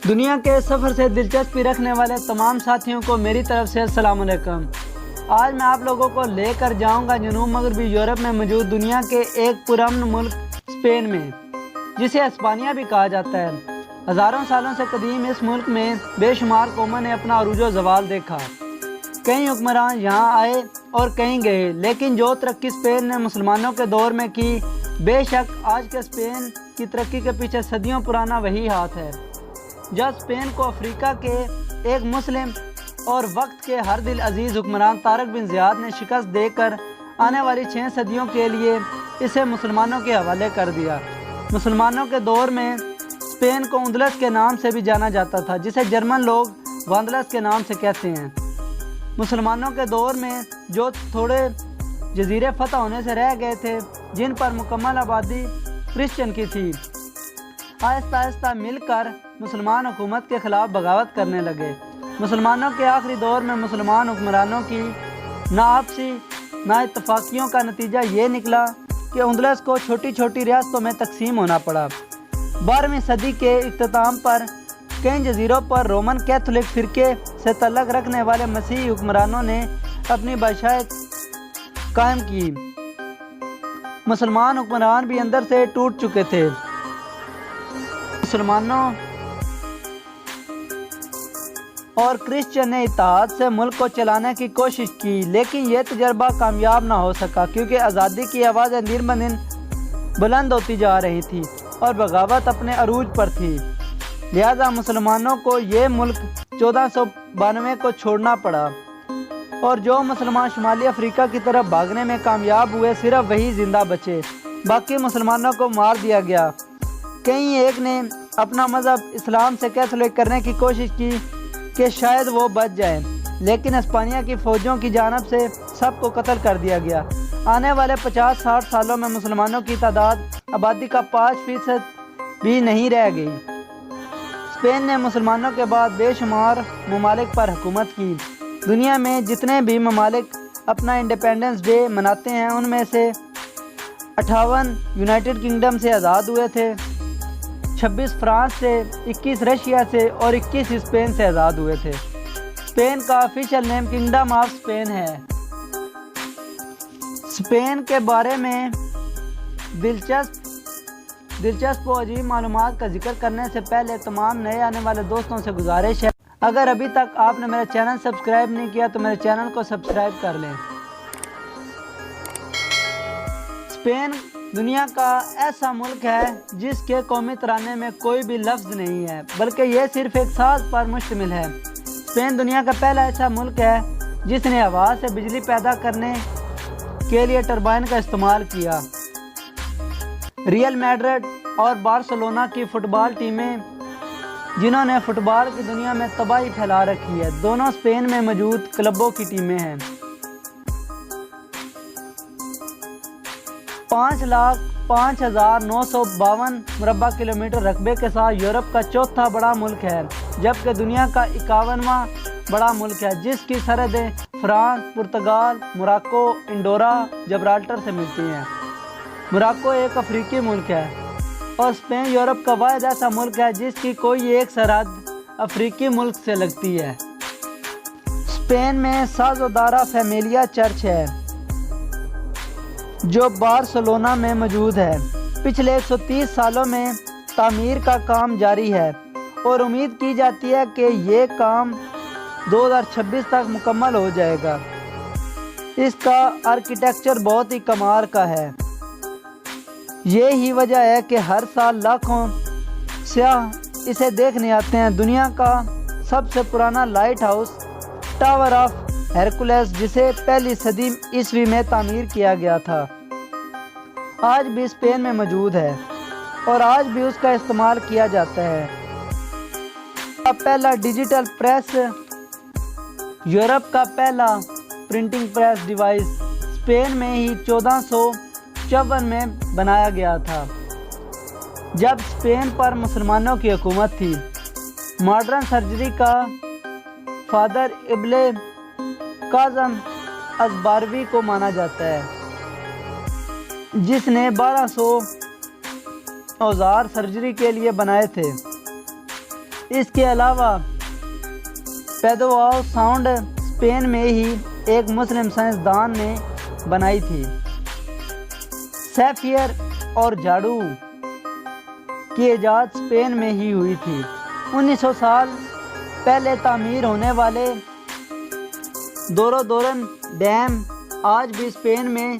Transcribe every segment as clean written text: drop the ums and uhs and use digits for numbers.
دنیا کے سفر سے دلچسپی رکھنے والے تمام ساتھیوں کو میری طرف سے السلام علیکم۔ آج میں آپ لوگوں کو لے کر جاؤں گا جنوب مغربی یورپ میں موجود دنیا کے ایک پرامن ملک اسپین میں، جسے اسپانیہ بھی کہا جاتا ہے۔ ہزاروں سالوں سے قدیم اس ملک میں بے شمار قوموں نے اپنا عروج و زوال دیکھا۔ کئی حکمران یہاں آئے اور کہیں گئے، لیکن جو ترقی اسپین نے مسلمانوں کے دور میں کی، بے شک آج کے اسپین کی ترقی کے پیچھے صدیوں پرانا وہی ہاتھ ہے۔ جب اسپین کو افریقہ کے ایک مسلم اور وقت کے ہر دل عزیز حکمران طارق بن زیاد نے شکست دے کر آنے والی 6 صدیوں کے لیے اسے مسلمانوں کے حوالے کر دیا۔ مسلمانوں کے دور میں اسپین کو اندلس کے نام سے بھی جانا جاتا تھا، جسے جرمن لوگ واندلس کے نام سے کہتے ہیں۔ مسلمانوں کے دور میں جو تھوڑے جزیرے فتح ہونے سے رہ گئے تھے، جن پر مکمل آبادی کرسچن کی تھی، آہستہ آہستہ مل کر مسلمان حکومت کے خلاف بغاوت کرنے لگے۔ مسلمانوں کے آخری دور میں مسلمان حکمرانوں کی ناآپسی اتفاقیوں کا نتیجہ یہ نکلا کہ اندلس کو چھوٹی چھوٹی ریاستوں میں تقسیم ہونا پڑا۔ 12ویں صدی کے اختتام پر کئی جزیروں پر رومن کیتھولک فرقے سے تعلق رکھنے والے مسیحی حکمرانوں نے اپنی بادشاہت قائم کی۔ مسلمان حکمران بھی اندر سے ٹوٹ چکے تھے۔ مسلمانوں اور کرسچن نے اتحاد سے ملک کو چلانے کی کوشش کی، لیکن یہ تجربہ کامیاب نہ ہو سکا، کیونکہ آزادی کی آوازیں دن بدن بلند ہوتی جا رہی تھی اور بغاوت اپنے عروج پر تھی۔ لہذا مسلمانوں کو یہ ملک 1492 کو چھوڑنا پڑا، اور جو مسلمان شمالی افریقہ کی طرف بھاگنے میں کامیاب ہوئے، صرف وہی زندہ بچے، باقی مسلمانوں کو مار دیا گیا۔ کہیں ایک نے اپنا مذہب اسلام سے کیتھولک کرنے کی کوشش کی کہ شاید وہ بچ جائیں، لیکن اسپانیہ کی فوجوں کی جانب سے سب کو قتل کر دیا گیا۔ آنے والے 50-60 سالوں میں مسلمانوں کی تعداد آبادی کا 5% بھی نہیں رہ گئی۔ اسپین نے مسلمانوں کے بعد بے شمار ممالک پر حکومت کی۔ دنیا میں جتنے بھی ممالک اپنا انڈیپینڈنس ڈے مناتے ہیں، ان میں سے 58 یونائٹڈ کنگڈم سے آزاد ہوئے تھے، 26 فرانس سے، 21 رشیا سے اور 21 اسپین سے آزاد ہوئے تھے۔ اسپین کا official name kingdom of Spain ہے۔ اسپین کے بارے میں دلچسپ و عجیب معلومات کا ذکر کرنے سے پہلے تمام نئے آنے والے دوستوں سے گزارش ہے، اگر ابھی تک آپ نے میرا چینل سبسکرائب نہیں کیا تو میرے چینل کو سبسکرائب کر لیں۔ اسپین دنیا کا ایسا ملک ہے جس کے قومی ترانے میں کوئی بھی لفظ نہیں ہے، بلکہ یہ صرف ایک ساز پر مشتمل ہے۔ اسپین دنیا کا پہلا ایسا ملک ہے جس نے ہوا سے بجلی پیدا کرنے کے لیے ٹربائن کا استعمال کیا۔ ریئل میڈرڈ اور بارسلونا کی فٹ بال ٹیمیں، جنہوں نے فٹ بال کی دنیا میں تباہی پھیلا رکھی ہے، دونوں اسپین میں موجود کلبوں کی ٹیمیں ہیں۔ 5,05,952 مربع کلومیٹر رقبے کے ساتھ یورپ کا چوتھا بڑا ملک ہے، جبکہ دنیا کا 51واں بڑا ملک ہے، جس کی سرحدیں France, Portugal, Morocco, Andorra, Gibraltar سے ملتی ہیں۔ موراکو ایک افریقی ملک ہے، اور اسپین یورپ کا واحد ایسا ملک ہے جس کی کوئی ایک سرحد افریقی ملک سے لگتی ہے۔ اسپین میں سازودارا فیملیا چرچ ہے، جو بارسلونا میں موجود ہے۔ پچھلے 130 سالوں میں تعمیر کا کام جاری ہے، اور امید کی جاتی ہے کہ یہ کام 2026 تک مکمل ہو جائے گا۔ اس کا آرکیٹیکچر بہت ہی کمال کا ہے۔ یہی وجہ ہے کہ ہر سال لاکھوں سیاح اسے دیکھنے آتے ہیں۔ دنیا کا سب سے پرانا لائٹ ہاؤس ٹاور آف ہیرکولس، جسے پہلی صدی عیسوی میں تعمیر کیا گیا تھا، آج بھی اسپین میں موجود ہے، اور آج بھی اس کا استعمال کیا جاتا ہے۔ پہلا ڈیجیٹل پریس، یورپ کا پہلا پرنٹنگ پریس ڈیوائس اسپین میں ہی 1454 میں بنایا گیا تھا، جب اسپین پر مسلمانوں کی حکومت تھی۔ ماڈرن سرجری کا فادر ابن قاسم ازباروی کو مانا جاتا ہے، جس نے 1200 اوزار سرجری کے لیے بنائے تھے۔ اس کے علاوہ پیداوار ساؤنڈ اسپین میں ہی ایک مسلم سائنسدان نے بنائی تھی۔ سیفیر اور جھاڑو کی ایجاد اسپین میں ہی ہوئی تھی۔ 1900 سال پہلے تعمیر ہونے والے دورن ڈیم آج بھی اسپین میں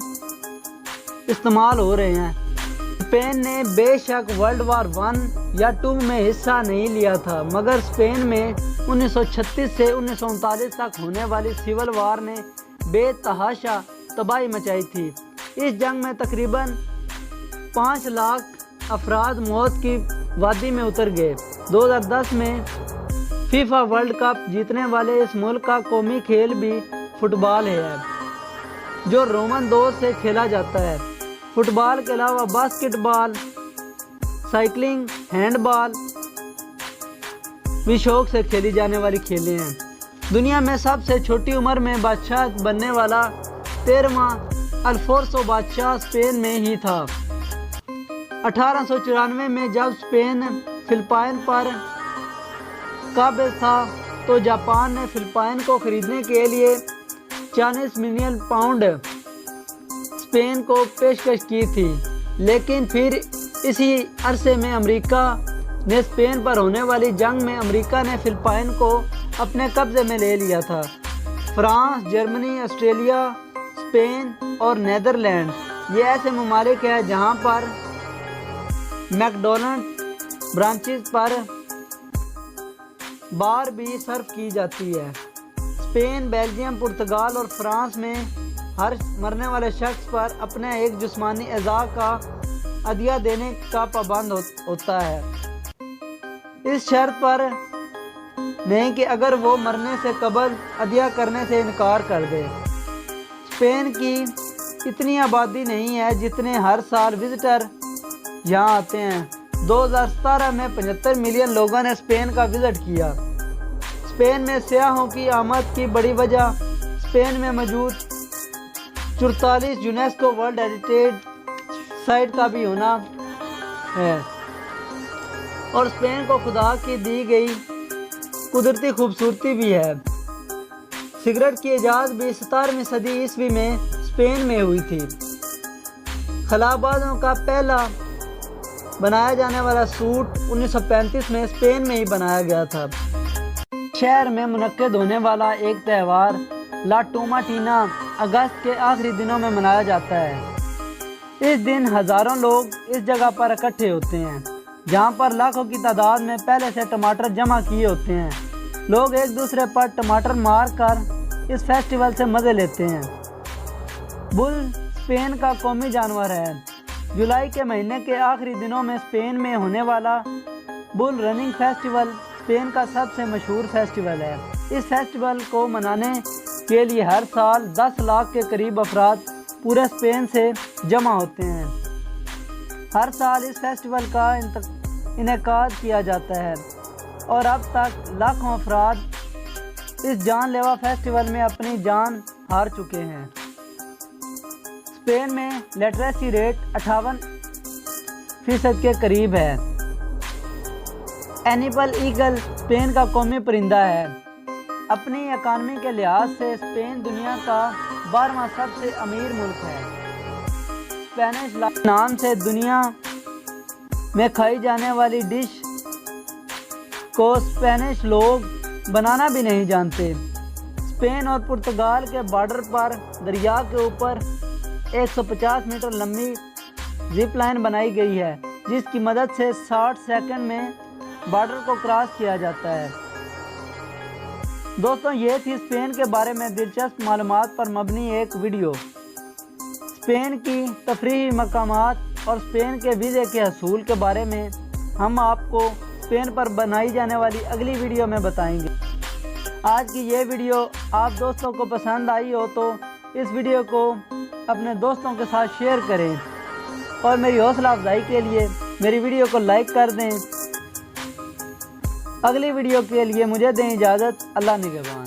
استعمال ہو رہے ہیں۔ اسپین نے بے شک ورلڈ وار 1 یا 2 میں حصہ نہیں لیا تھا، مگر اسپین میں 1936 سے 1939 تک ہونے والی سول وار نے بے تحاشا تباہی مچائی تھی۔ اس جنگ میں تقریباً 5 لاکھ افراد موت کی وادی میں اتر گئے۔ 2010 میں فیفا ورلڈ کپ جیتنے والے اس ملک کا قومی کھیل بھی فٹ بال ہے، جو رومن دور سے کھیلا جاتا ہے۔ فٹ بال کے علاوہ باسکٹ بال، سائیکلنگ، ہینڈ بال بھی شوق سے کھیلی جانے والی کھیلیں ہیں۔ دنیا میں سب سے چھوٹی عمر میں بادشاہ بننے والا 13واں الفونسو بادشاہ اسپین میں ہی تھا۔ 1894 میں جب اسپین فلپائن پر قابض تھا تو جاپان نے فلپائن کو خریدنے کے لیے 40 ملین پاؤنڈ اسپین کو پیشکش کی تھی، لیکن پھر اسی عرصے میں امریکہ نے اسپین پر ہونے والی جنگ میں امریکہ نے فلپائن کو اپنے قبضے میں لے لیا تھا۔ فرانس، جرمنی، آسٹریلیا، اسپین اور نیدرلینڈ یہ ایسے ممالک ہیں جہاں پر میکڈونلڈ برانچز پر بار بھی صرف کی جاتی ہے۔ اسپین، بیلجیم، پرتگال اور فرانس میں ہر مرنے والے شخص پر اپنے ایک جسمانی اعضاء کا عطیہ دینے کا پابند ہوتا ہے، اس شرط پر نہیں کہ اگر وہ مرنے سے قبل عطیہ کرنے سے انکار کر دے۔ اسپین کی اتنی آبادی نہیں ہے جتنے ہر سال وزٹر یہاں آتے ہیں۔ 2017 میں 75 ملین لوگوں نے اسپین کا وزٹ کیا۔ اسپین میں سیاحوں کی آمد کی بڑی وجہ اسپین میں موجود 44 یونیسکو ورلڈ ہیریٹیج سائٹ کا بھی ہونا ہے، اور اسپین کو خدا کی دی گئی قدرتی خوبصورتی بھی ہے۔ سگریٹ کی ایجاد بھی 17ویں صدی عیسوی میں اسپین میں ہوئی تھی۔ خلابازوں کا پہلا بنایا جانے والا سوٹ 1935 میں اسپین میں ہی بنایا گیا تھا۔ شہر میں منعقد ہونے والا ایک تہوار لا ٹوماٹینا اگست کے آخری دنوں میں منایا جاتا ہے۔ اس دن ہزاروں لوگ اس جگہ پر اکٹھے ہوتے ہیں جہاں پر لاکھوں کی تعداد میں پہلے سے ٹماٹر جمع کیے ہوتے ہیں۔ لوگ ایک دوسرے پر ٹماٹر مار کر اس فیسٹیول سے مزے لیتے ہیں۔ بل اسپین کا قومی جانور ہے۔ جولائی کے مہینے کے آخری دنوں میں اسپین میں ہونے والا بل رننگ فیسٹیول اسپین کا سب سے مشہور فیسٹیول ہے۔ اس فیسٹیول کو منانے کے لیے ہر سال 10 لاکھ کے قریب افراد پورے اسپین سے جمع ہوتے ہیں۔ ہر سال اس فیسٹیول کا انعقاد کیا جاتا ہے اور اب تک لاکھوں افراد اس جان لیوا فیسٹیول میں اپنی جان ہار چکے ہیں۔ اسپین میں لٹریسی ریٹ 58% کے قریب ہے۔ اینیبل ایگل اسپین کا قومی پرندہ ہے۔ اپنی اکانومی کے لحاظ سے اسپین دنیا کا 12واں سب سے امیر ملک ہے۔ اسپینش نام سے دنیا میں کھائی جانے والی ڈش کو اسپینش لوگ بنانا بھی نہیں جانتے۔ اسپین اور پرتگال کے بارڈر پر دریا کے اوپر 150 میٹر لمبی زپ لائن بنائی گئی ہے، جس کی مدد سے 60 سیکنڈ میں بارڈر کو کراس کیا جاتا ہے۔ دوستوں، یہ تھی اسپین کے بارے میں دلچسپ معلومات پر مبنی ایک ویڈیو۔ اسپین کی تفریحی مقامات اور اسپین کے ویزے کے حصول کے بارے میں ہم آپ کو اسپین پر بنائی جانے والی اگلی ویڈیو میں بتائیں گے۔ آج کی یہ ویڈیو آپ دوستوں کو پسند آئی ہو تو اس ویڈیو کو اپنے دوستوں کے ساتھ شیئر کریں اور میری حوصلہ افزائی کے لیے میری ویڈیو کو لائک کر دیں۔ اگلی ویڈیو کے لیے مجھے دیں اجازت۔ اللہ نگہبان۔